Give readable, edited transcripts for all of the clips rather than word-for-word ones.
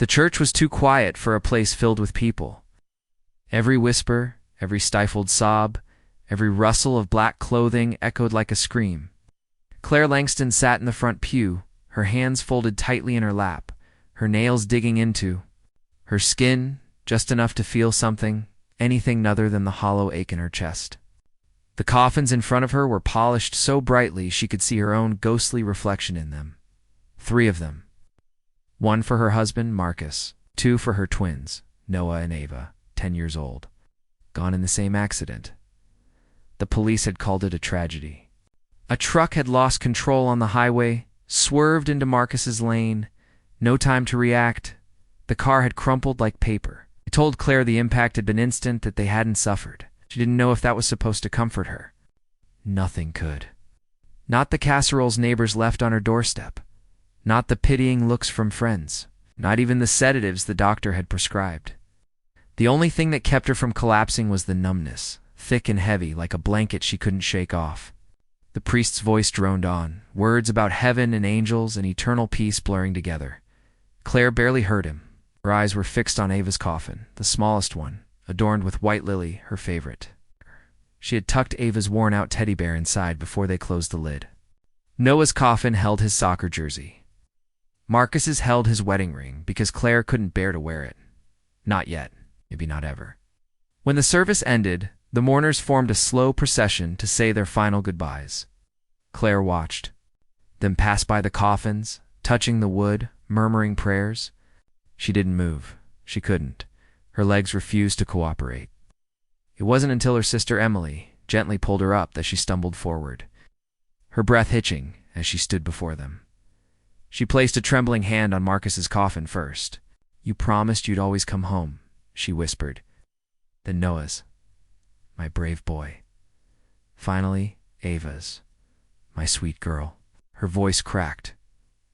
The church was too quiet for a place filled with people. Every whisper, every stifled sob, every rustle of black clothing echoed like a scream. Claire Langston sat in the front pew, her hands folded tightly in her lap, her nails digging into her skin, just enough to feel something, anything other than the hollow ache in her chest. The coffins in front of her were polished so brightly she could see her own ghostly reflection in them. 3 of them. 1 for her husband, Marcus. 2 for her twins, Noah and Ava, 10 years old. Gone in the same accident. The police had called it a tragedy. A truck had lost control on the highway, swerved into Marcus's lane. No time to react. The car had crumpled like paper. It told Claire the impact had been instant, that they hadn't suffered. She didn't know if that was supposed to comfort her. Nothing could. Not the casseroles neighbors left on her doorstep. Not the pitying looks from friends. Not even the sedatives the doctor had prescribed. The only thing that kept her from collapsing was the numbness, thick and heavy like a blanket she couldn't shake off. The priest's voice droned on, words about heaven and angels and eternal peace blurring together. Claire barely heard him. Her eyes were fixed on Ava's coffin, the smallest one, adorned with white lily, her favorite. She had tucked Ava's worn-out teddy bear inside before they closed the lid. Noah's coffin held his soccer jersey. Marcus's held his wedding ring because Claire couldn't bear to wear it. Not yet, maybe not ever. When the service ended, the mourners formed a slow procession to say their final goodbyes. Claire watched them pass by the coffins, touching the wood, murmuring prayers. She didn't move. She couldn't. Her legs refused to cooperate. It wasn't until her sister Emily gently pulled her up that she stumbled forward, her breath hitching as she stood before them. She placed a trembling hand on Marcus's coffin first. "You promised you'd always come home," she whispered. Then Noah's. "My brave boy." Finally, Ava's. "My sweet girl." Her voice cracked.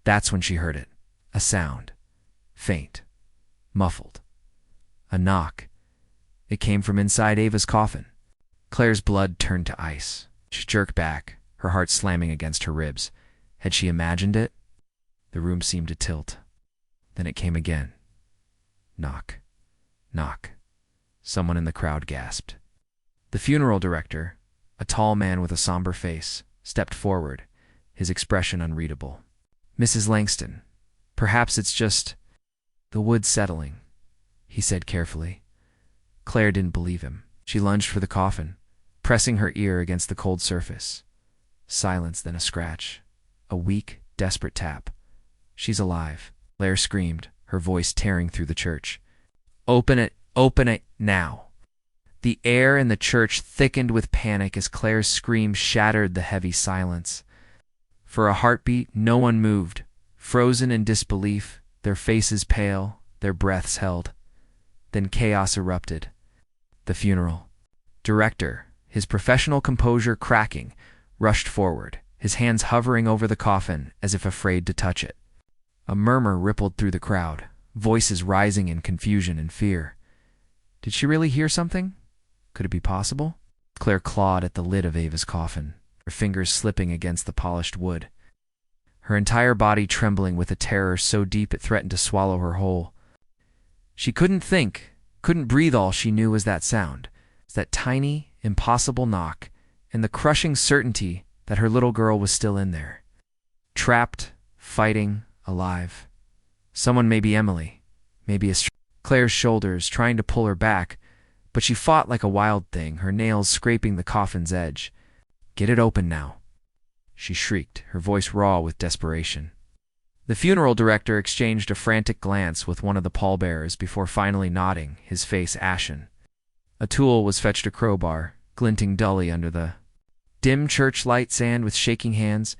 That's when she heard it. A sound. Faint. Muffled. A knock. It came from inside Ava's coffin. Claire's blood turned to ice. She jerked back, her heart slamming against her ribs. Had she imagined it? The room seemed to tilt. Then it came again. Knock. Knock. Someone in the crowd gasped. The funeral director, a tall man with a somber face, stepped forward, his expression unreadable. "Mrs. Langston, perhaps it's just the wood settling," he said carefully. Claire didn't believe him. She lunged for the coffin, pressing her ear against the cold surface. Silence, then a scratch. A weak, desperate tap. "She's alive," Claire screamed, her voice tearing through the church. Open it now." The air in the church thickened with panic as Claire's scream shattered the heavy silence. For a heartbeat, no one moved, frozen in disbelief, their faces pale, their breaths held. Then chaos erupted. The funeral director, his professional composure cracking, rushed forward, his hands hovering over the coffin as if afraid to touch it. A murmur rippled through the crowd, voices rising in confusion and fear. Did she really hear something? Could it be possible? Claire clawed at the lid of Ava's coffin, her fingers slipping against the polished wood, her entire body trembling with a terror so deep it threatened to swallow her whole. She couldn't think, couldn't breathe. All she knew was that sound, that tiny, impossible knock, and the crushing certainty that her little girl was still in there. Trapped, fighting, alive. Someone, maybe Emily, maybe Claire's shoulders trying to pull her back, but she fought like a wild thing, her nails scraping the coffin's edge. "Get it open now," she shrieked, her voice raw with desperation. The funeral director exchanged a frantic glance with one of the pallbearers before finally nodding, his face ashen. A tool was fetched, a crowbar, glinting dully under the dim church lights, and with shaking hands,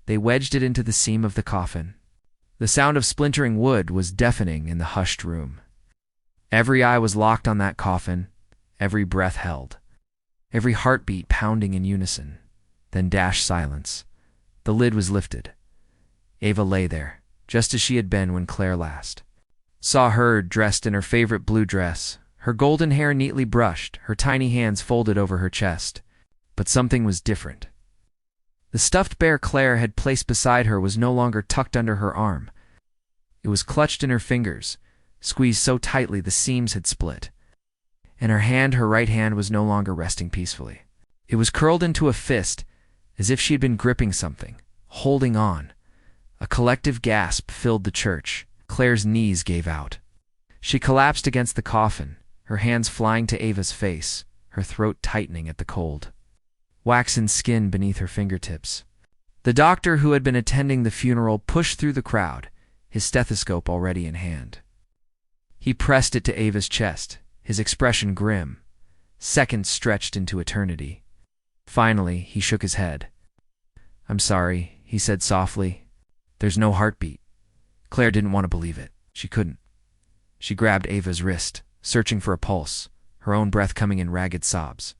they wedged it into the seam of the coffin. The sound of splintering wood was deafening in the hushed room. Every eye was locked on that coffin, every breath held, every heartbeat pounding in unison. Then dashed silence. The lid was lifted. Ava lay there, just as she had been when Claire last saw her, dressed in her favorite blue dress, her golden hair neatly brushed, her tiny hands folded over her chest. But something was different. The stuffed bear Claire had placed beside her was no longer tucked under her arm. It was clutched in her fingers, squeezed so tightly the seams had split. And her right hand, was no longer resting peacefully. It was curled into a fist, as if she had been gripping something, holding on. A collective gasp filled the church. Claire's knees gave out. She collapsed against the coffin, her hands flying to Ava's face, her throat tightening at the cold, waxen skin beneath her fingertips. The doctor who had been attending the funeral pushed through the crowd, his stethoscope already in hand. He pressed it to Ava's chest, his expression grim. Seconds stretched into eternity. Finally, he shook his head. "I'm sorry," he said softly. "There's no heartbeat." Claire didn't want to believe it. She couldn't. She grabbed Ava's wrist, searching for a pulse, her own breath coming in ragged sobs.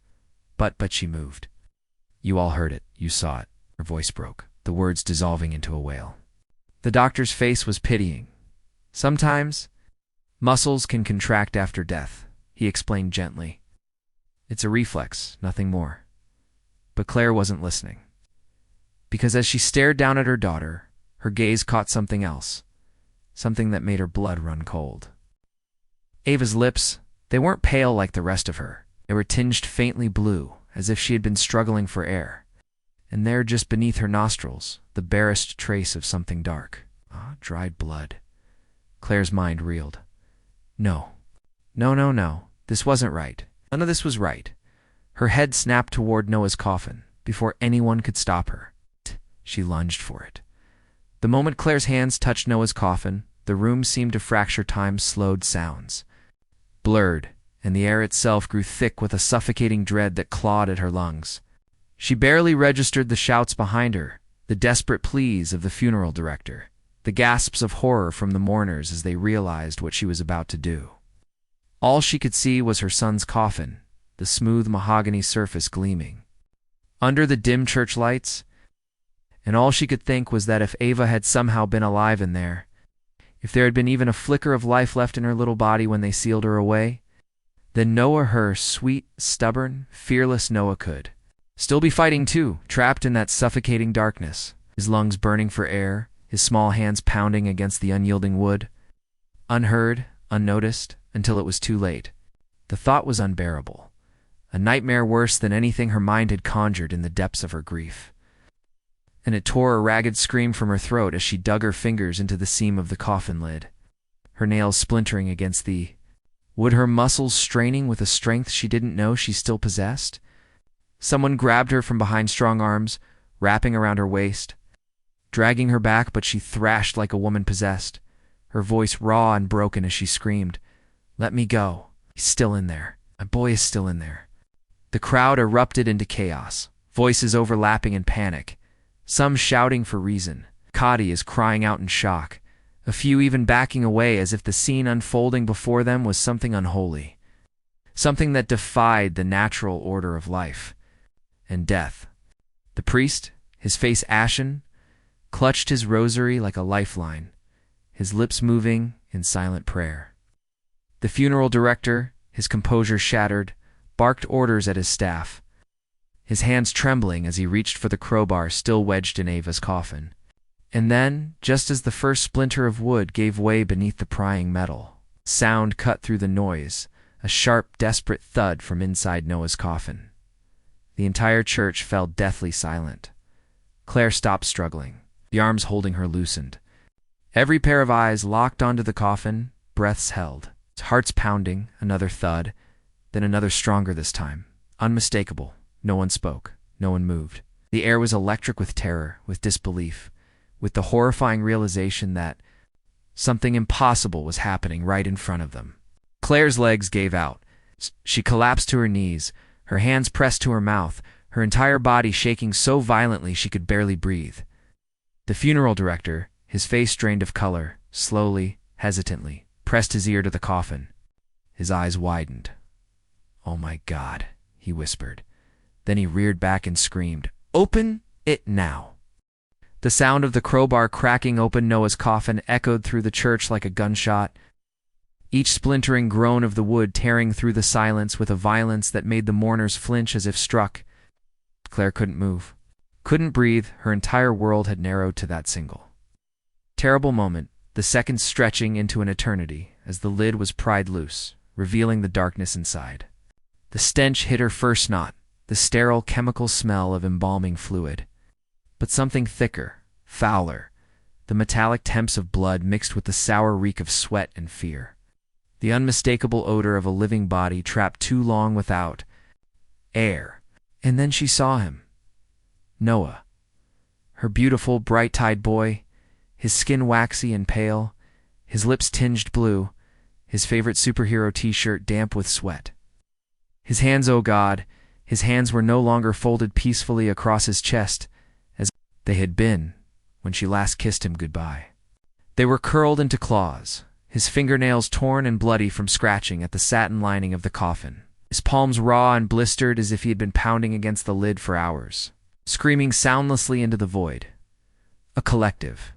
But she moved. "You all heard it. You saw it." Her voice broke, the words dissolving into a wail. The doctor's face was pitying. "Sometimes muscles can contract after death," he explained gently. "It's a reflex, nothing more." But Claire wasn't listening. Because as she stared down at her daughter, her gaze caught something else, something that made her blood run cold. Ava's lips, they weren't pale like the rest of her. They were tinged faintly blue, as if she had been struggling for air. And there, just beneath her nostrils, the barest trace of something dark. Dried blood. Claire's mind reeled. No. This wasn't right. None of this was right. Her head snapped toward Noah's coffin. Before anyone could stop her, she lunged for it. The moment Claire's hands touched Noah's coffin, the room seemed to fracture time's slowed sounds. Blurred, and the air itself grew thick with a suffocating dread that clawed at her lungs. She barely registered the shouts behind her, the desperate pleas of the funeral director, the gasps of horror from the mourners as they realized what she was about to do. All she could see was her son's coffin, the smooth mahogany surface gleaming under the dim church lights, and all she could think was that if Ava had somehow been alive in there, if there had been even a flicker of life left in her little body when they sealed her away, then Noah, her sweet, stubborn, fearless Noah, could still be fighting too, trapped in that suffocating darkness, his lungs burning for air, his small hands pounding against the unyielding wood. Unheard, unnoticed, until it was too late. The thought was unbearable, a nightmare worse than anything her mind had conjured in the depths of her grief. And it tore a ragged scream from her throat as she dug her fingers into the seam of the coffin lid, her nails splintering against the wood, her muscles straining with a strength she didn't know she still possessed. Someone grabbed her from behind strong arms, wrapping around her waist, dragging her back, but she thrashed like a woman possessed, her voice raw and broken as she screamed, "Let me go. He's still in there. My boy is still in there." The crowd erupted into chaos, voices overlapping in panic, some shouting for reason. Cody is crying out in shock, a few even backing away as if the scene unfolding before them was something unholy, something that defied the natural order of life and death. The priest, his face ashen, clutched his rosary like a lifeline, his lips moving in silent prayer. The funeral director, his composure shattered, barked orders at his staff, his hands trembling as he reached for the crowbar still wedged in Ava's coffin. And then, just as the first splinter of wood gave way beneath the prying metal, sound cut through the noise, a sharp, desperate thud from inside Noah's coffin. The entire church fell deathly silent. Claire stopped struggling. The arms holding her loosened. Every pair of eyes locked onto the coffin, breaths held, hearts pounding, another thud, then another stronger this time. Unmistakable. No one spoke. No one moved. The air was electric with terror, with disbelief, with the horrifying realization that something impossible was happening right in front of them. Claire's legs gave out. She collapsed to her knees, her hands pressed to her mouth, her entire body shaking so violently she could barely breathe. The funeral director, his face drained of color, slowly, hesitantly, pressed his ear to the coffin. His eyes widened. "Oh my God," he whispered. Then he reared back and screamed, "Open it now." The sound of the crowbar cracking open Noah's coffin echoed through the church like a gunshot, each splintering groan of the wood tearing through the silence with a violence that made the mourners flinch as if struck. Claire couldn't move, couldn't breathe. Her entire world had narrowed to that single terrible moment, the seconds stretching into an eternity as the lid was pried loose, revealing the darkness inside. The stench hit her first, not the sterile chemical smell of embalming fluid, but something thicker, fouler, the metallic temps of blood mixed with the sour reek of sweat and fear. The unmistakable odor of a living body trapped too long without air. And then she saw him. Noah. Her beautiful, bright-eyed boy, his skin waxy and pale, his lips tinged blue, his favorite superhero t-shirt damp with sweat. His hands, oh God, his hands were no longer folded peacefully across his chest as they had been when she last kissed him goodbye. They were curled into claws, his fingernails torn and bloody from scratching at the satin lining of the coffin, his palms raw and blistered as if he had been pounding against the lid for hours, screaming soundlessly into the void. A collective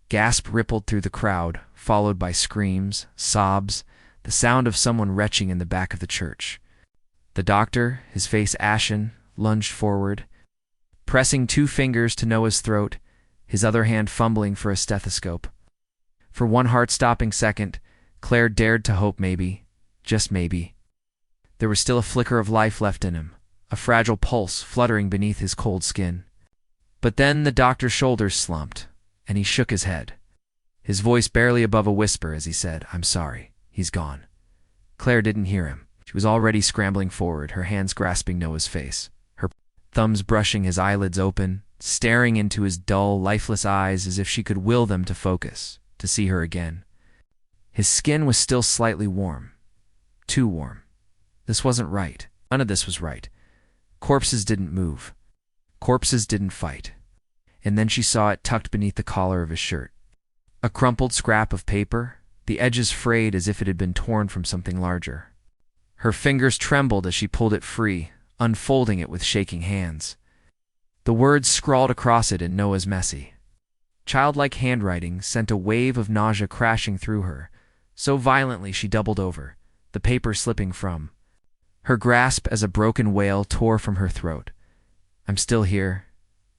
gasp rippled through the crowd, followed by screams, sobs, the sound of someone retching in the back of the church. The doctor, his face ashen, lunged forward, pressing 2 fingers to Noah's throat, his other hand fumbling for a stethoscope. For one heart-stopping second, Claire dared to hope maybe, just maybe, there was still a flicker of life left in him, a fragile pulse fluttering beneath his cold skin. But then the doctor's shoulders slumped, and he shook his head, his voice barely above a whisper as he said, "I'm sorry, he's gone." Claire didn't hear him. She was already scrambling forward, her hands grasping Noah's face, her thumbs brushing his eyelids open, staring into his dull, lifeless eyes as if she could will them to focus, to see her again. His skin was still slightly warm. Too warm. This wasn't right. None of this was right. Corpses didn't move. Corpses didn't fight. And then she saw it tucked beneath the collar of his shirt. A crumpled scrap of paper, the edges frayed as if it had been torn from something larger. Her fingers trembled as she pulled it free, unfolding it with shaking hands. The words scrawled across it in Noah's messy, childlike handwriting sent a wave of nausea crashing through her, so violently she doubled over, the paper slipping from her grasp as a broken wail tore from her throat. "I'm still here.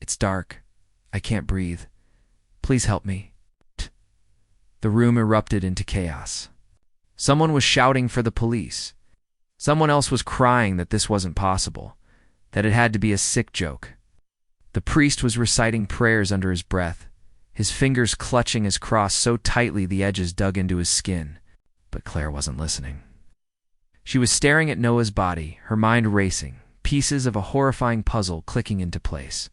It's dark. I can't breathe. Please help me." The room erupted into chaos. Someone was shouting for the police. Someone else was crying that this wasn't possible, that it had to be a sick joke. The priest was reciting prayers under his breath, his fingers clutching his cross so tightly the edges dug into his skin. But Claire wasn't listening. She was staring at Noah's body, her mind racing, pieces of a horrifying puzzle clicking into place.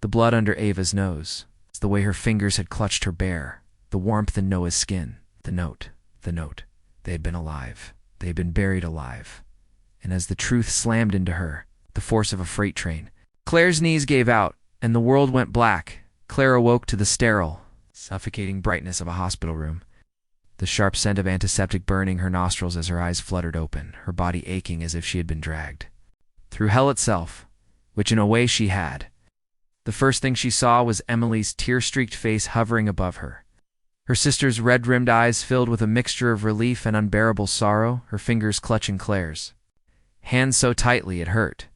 The blood under Ava's nose, the way her fingers had clutched her bare, the warmth in Noah's skin, the note. They had been alive. They had been buried alive. And as the truth slammed into her, the force of a freight train, Claire's knees gave out, and the world went black. Claire awoke to the sterile, suffocating brightness of a hospital room, the sharp scent of antiseptic burning her nostrils as her eyes fluttered open, her body aching as if she had been dragged through hell itself, which in a way she had. The first thing she saw was Emily's tear-streaked face hovering above her, her sister's red-rimmed eyes filled with a mixture of relief and unbearable sorrow, her fingers clutching Claire's hands so tightly it hurt.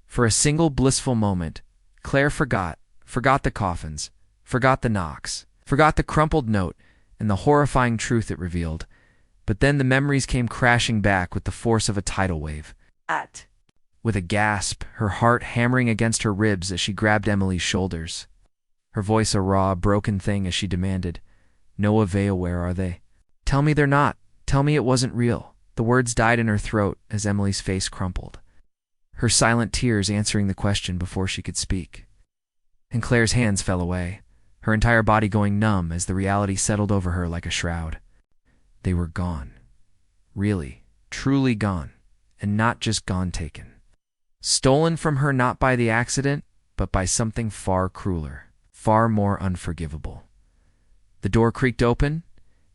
For a single blissful moment, Claire forgot the coffins, forgot the knocks, forgot the crumpled note and the horrifying truth it revealed. But then the memories came crashing back with the force of a tidal wave. With a gasp, her heart hammering against her ribs as she grabbed Emily's shoulders, her voice a raw, broken thing as she demanded, "Noah, Vea, where are they? Tell me they're not. Tell me it wasn't real." The words died in her throat as Emily's face crumpled, her silent tears answering the question before she could speak. And Claire's hands fell away, her entire body going numb as the reality settled over her like a shroud. They were gone. Really, truly gone, and not just gone taken. Stolen from her not by the accident, but by something far crueler, far more unforgivable. The door creaked open,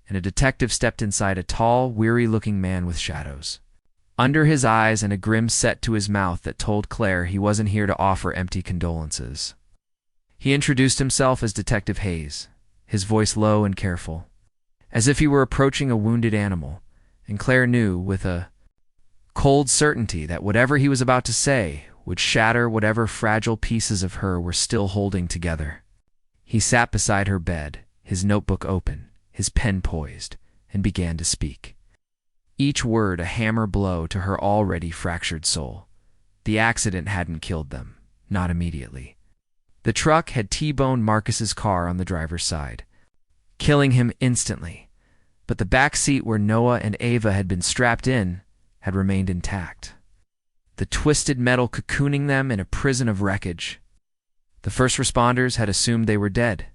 and a detective stepped inside, a tall, weary-looking man with shadows under his eyes and a grim set to his mouth that told Claire he wasn't here to offer empty condolences. He introduced himself as Detective Hayes, his voice low and careful, as if he were approaching a wounded animal, and Claire knew with a cold certainty that whatever he was about to say would shatter whatever fragile pieces of her were still holding together. He sat beside her bed, his notebook open, his pen poised, and began to speak. Each word a hammer blow to her already fractured soul. The accident hadn't killed them, not immediately. The truck had T-boned Marcus's car on the driver's side, killing him instantly, but the back seat where Noah and Ava had been strapped in had remained intact, the twisted metal cocooning them in a prison of wreckage. The first responders had assumed they were dead.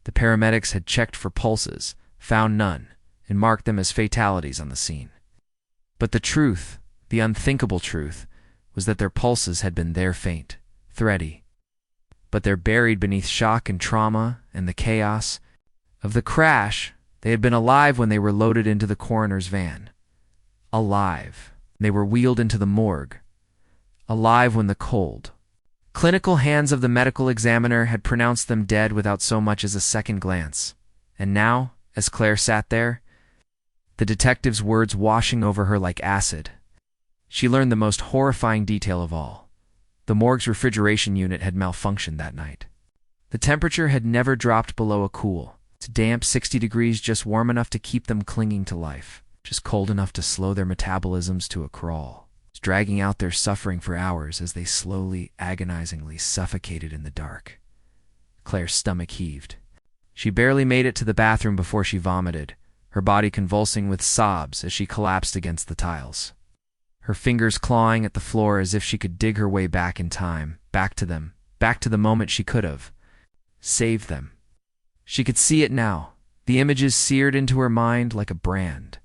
The paramedics had checked for pulses, found none, and marked them as fatalities on the scene. But the truth, the unthinkable truth, was that their pulses had been there faint, thready. But they're buried beneath shock and trauma and the chaos of the crash. They had been alive when they were loaded into the coroner's van. Alive. They were wheeled into the morgue. Alive when the cold, clinical hands of the medical examiner had pronounced them dead without so much as a second glance. And now, as Claire sat there, the detective's words washing over her like acid, she learned the most horrifying detail of all. The morgue's refrigeration unit had malfunctioned that night. The temperature had never dropped below a cool, damp 60 degrees, just warm enough to keep them clinging to life, just cold enough to slow their metabolisms to a crawl, dragging out their suffering for hours as they slowly, agonizingly suffocated in the dark. Claire's stomach heaved. She barely made it to the bathroom before she vomited, her body convulsing with sobs as she collapsed against the tiles, her fingers clawing at the floor as if she could dig her way back in time, back to them, back to the moment she could have saved them. She could see it now, the images seared into her mind like a brand.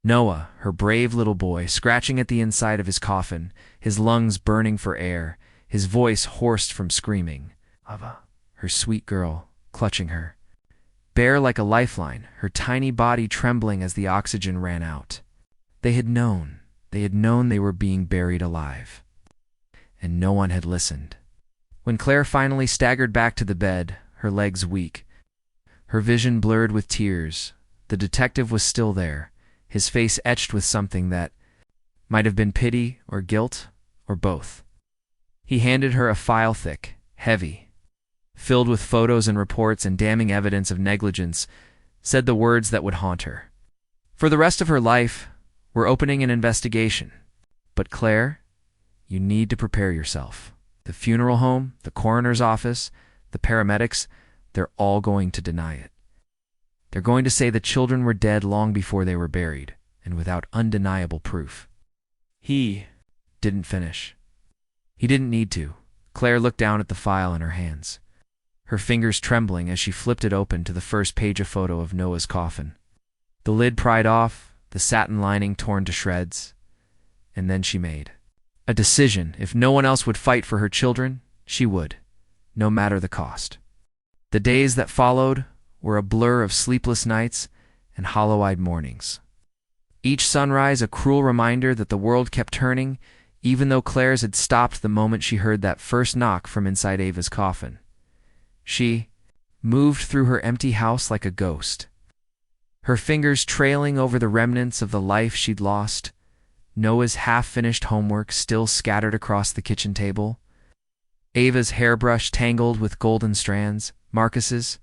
Noah, her brave little boy, scratching at the inside of his coffin, his lungs burning for air, his voice hoarse from screaming. Ava, her sweet girl, clutching her, bare like a lifeline, her tiny body trembling as the oxygen ran out. They had known they were being buried alive. And no one had listened. When Claire finally staggered back to the bed, her legs weak, her vision blurred with tears, the detective was still there, his face etched with something that might have been pity or guilt or both. He handed her a file thick, heavy, filled with photos and reports and damning evidence of negligence, said the words that would haunt her. For the rest of her life, we're opening an investigation. But Claire, you need to prepare yourself. The funeral home, the coroner's office, the paramedics, they're all going to deny it. They're going to say the children were dead long before they were buried, and without undeniable proof. He didn't finish. He didn't need to. Claire looked down at the file in her hands, her fingers trembling as she flipped it open to the first page, a photo of Noah's coffin. The lid pried off, the satin lining torn to shreds. And then she made a decision. If no one else would fight for her children, she would, no matter the cost. The days that followed were a blur of sleepless nights and hollow-eyed mornings. Each sunrise a cruel reminder that the world kept turning, even though Claire's had stopped the moment she heard that first knock from inside Ava's coffin. She moved through her empty house like a ghost, her fingers trailing over the remnants of the life she'd lost, Noah's half-finished homework still scattered across the kitchen table, Ava's hairbrush tangled with golden strands, Marcus's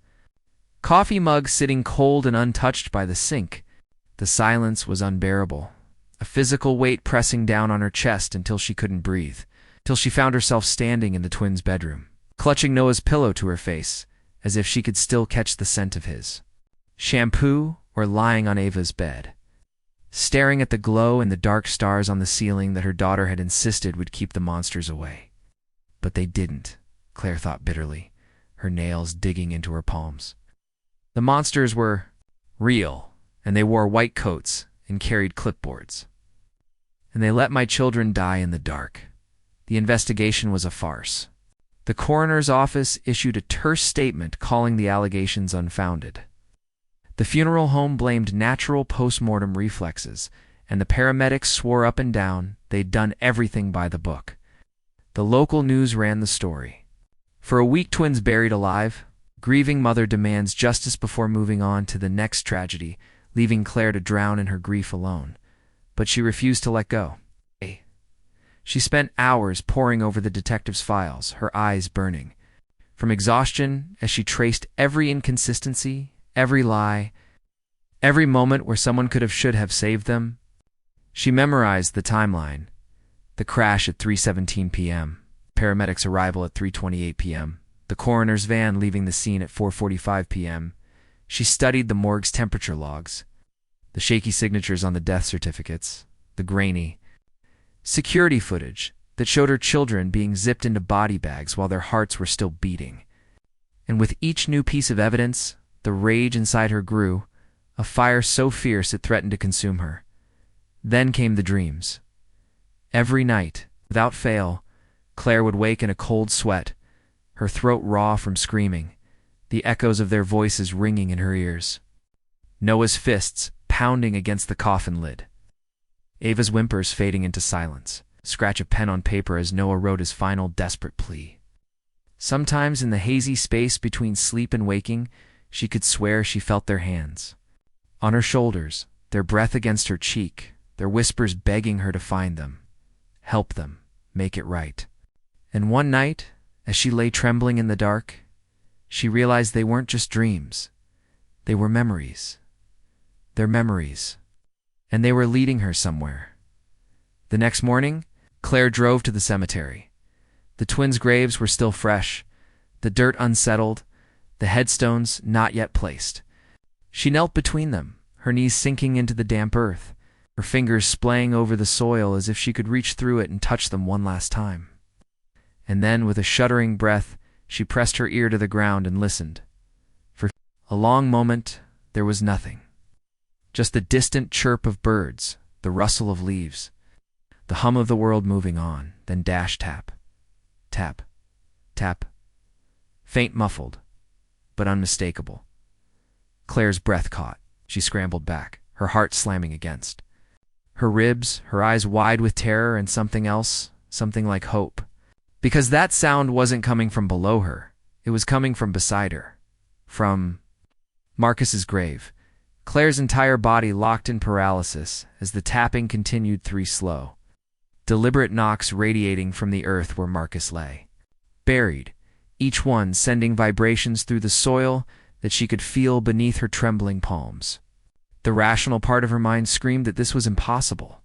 coffee mug sitting cold and untouched by the sink. The silence was unbearable, a physical weight pressing down on her chest until she couldn't breathe, till she found herself standing in the twins' bedroom, clutching Noah's pillow to her face, as if she could still catch the scent of his shampoo, or lying on Ava's bed, staring at the glow and the dark stars on the ceiling that her daughter had insisted would keep the monsters away. But they didn't, Claire thought bitterly, her nails digging into her palms. The monsters were real, and they wore white coats and carried clipboards. And they let my children die in the dark. The investigation was a farce. The coroner's office issued a terse statement calling the allegations unfounded. The funeral home blamed natural post-mortem reflexes, and the paramedics swore up and down they'd done everything by the book. The local news ran the story. For a week, twins buried alive. Grieving mother demands justice before moving on to the next tragedy, leaving Claire to drown in her grief alone. But she refused to let go. She spent hours poring over the detective's files, her eyes burning from exhaustion as she traced every inconsistency, every lie, every moment where someone should have saved them. She memorized the timeline. The crash at 3:17 p.m., paramedics' arrival at 3:28 p.m., the coroner's van leaving the scene at 4:45 p.m. She studied the morgue's temperature logs, the shaky signatures on the death certificates, the grainy security footage that showed her children being zipped into body bags while their hearts were still beating. And with each new piece of evidence, the rage inside her grew, a fire so fierce it threatened to consume her. Then came the dreams. Every night, without fail, Claire would wake in a cold sweat, her throat raw from screaming, the echoes of their voices ringing in her ears. Noah's fists pounding against the coffin lid. Ava's whimpers fading into silence, scratch of pen on paper as Noah wrote his final desperate plea. Sometimes in the hazy space between sleep and waking, she could swear she felt their hands. On her shoulders, their breath against her cheek, their whispers begging her to find them, help them, make it right. And one night, as she lay trembling in the dark, she realized they weren't just dreams. They were memories. Their memories. And they were leading her somewhere. The next morning, Claire drove to the cemetery. The twins' graves were still fresh, the dirt unsettled, the headstones not yet placed. She knelt between them, her knees sinking into the damp earth, her fingers splaying over the soil as if she could reach through it and touch them one last time. And then, with a shuddering breath, she pressed her ear to the ground and listened. For a long moment, there was nothing. Just the distant chirp of birds, the rustle of leaves, the hum of the world moving on, then dash tap, tap, tap. Faint, muffled, but unmistakable. Claire's breath caught. She scrambled back, her heart slamming against her ribs, her eyes wide with terror and something else, something like hope. Because that sound wasn't coming from below her. It was coming from beside her. From Marcus's grave. Claire's entire body locked in paralysis as the tapping continued, three slow, deliberate knocks radiating from the earth where Marcus lay. Buried, each one sending vibrations through the soil that she could feel beneath her trembling palms. The rational part of her mind screamed that this was impossible.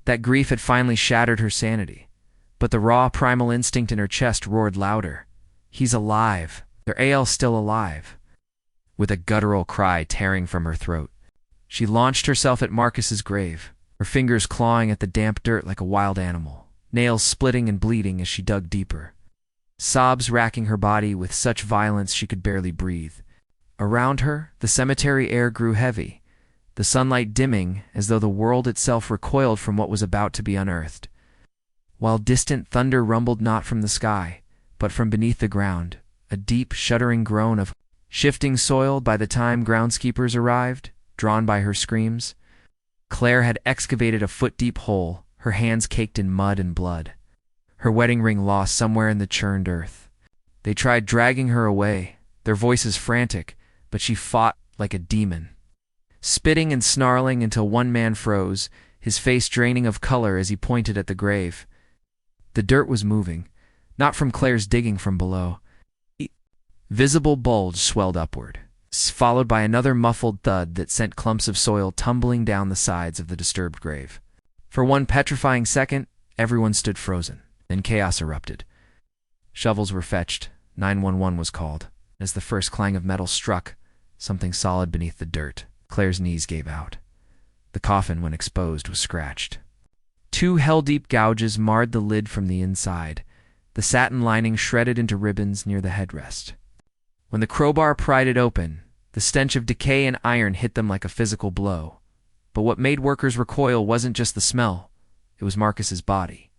That grief had finally shattered her sanity. But the raw primal instinct in her chest roared louder. He's alive. Their AL's still alive. With a guttural cry tearing from her throat, she launched herself at Marcus's grave, her fingers clawing at the damp dirt like a wild animal, nails splitting and bleeding as she dug deeper. Sobs racking her body with such violence she could barely breathe. Around her, the cemetery air grew heavy, the sunlight dimming as though the world itself recoiled from what was about to be unearthed. While distant thunder rumbled not from the sky, but from beneath the ground, a deep, shuddering groan of shifting soil by the time groundskeepers arrived, drawn by her screams. Claire had excavated a foot-deep hole, her hands caked in mud and blood, her wedding ring lost somewhere in the churned earth. They tried dragging her away, their voices frantic, but she fought like a demon, spitting and snarling until one man froze, his face draining of color as he pointed at the grave. The dirt was moving, not from Claire's digging from below. Visible bulge swelled upward, followed by another muffled thud that sent clumps of soil tumbling down the sides of the disturbed grave. For one petrifying second, everyone stood frozen. Then chaos erupted. Shovels were fetched, 911 was called. As the first clang of metal struck something solid beneath the dirt, Claire's knees gave out. The coffin, when exposed, was scratched. 2 hell-deep gouges marred the lid from the inside, the satin lining shredded into ribbons near the headrest. When the crowbar pried it open, the stench of decay and iron hit them like a physical blow. But what made workers recoil wasn't just the smell, it was Marcus's body.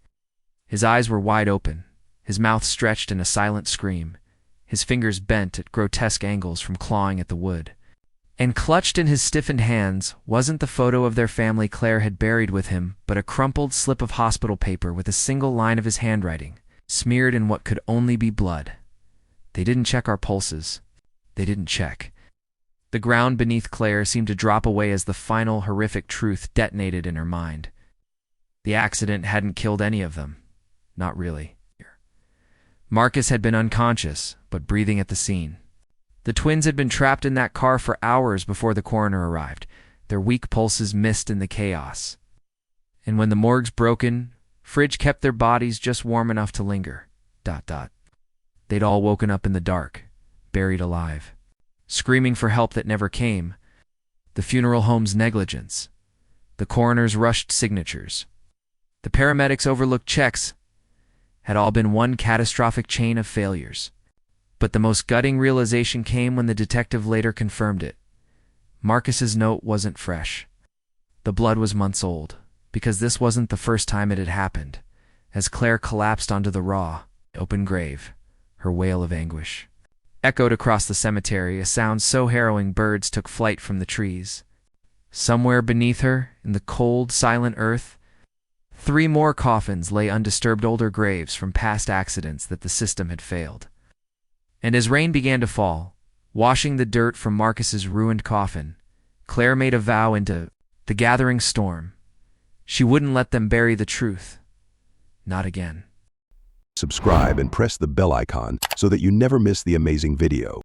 His eyes were wide open, his mouth stretched in a silent scream, his fingers bent at grotesque angles from clawing at the wood. And clutched in his stiffened hands wasn't the photo of their family Claire had buried with him, but a crumpled slip of hospital paper with a single line of his handwriting, smeared in what could only be blood. They didn't check our pulses. They didn't check. The ground beneath Claire seemed to drop away as the final horrific truth detonated in her mind. The accident hadn't killed any of them. Not really. Marcus had been unconscious, but breathing at the scene. The twins had been trapped in that car for hours before the coroner arrived, their weak pulses missed in the chaos. And when the morgue's broken, fridge kept their bodies just warm enough to linger. They'd all woken up in the dark, buried alive, screaming for help that never came. The funeral home's negligence, the coroner's rushed signatures, the paramedics' overlooked checks had all been one catastrophic chain of failures. But the most gutting realization came when the detective later confirmed it. Marcus's note wasn't fresh. The blood was months old, because this wasn't the first time it had happened. As Claire collapsed onto the raw, open grave, her wail of anguish echoed across the cemetery, a sound so harrowing birds took flight from the trees. Somewhere beneath her, in the cold, silent earth, 3 more coffins lay undisturbed, older graves from past accidents that the system had failed. And as rain began to fall, washing the dirt from Marcus's ruined coffin, Claire made a vow into the gathering storm. She wouldn't let them bury the truth. Not again. Subscribe and press the bell icon so that you never miss the amazing video.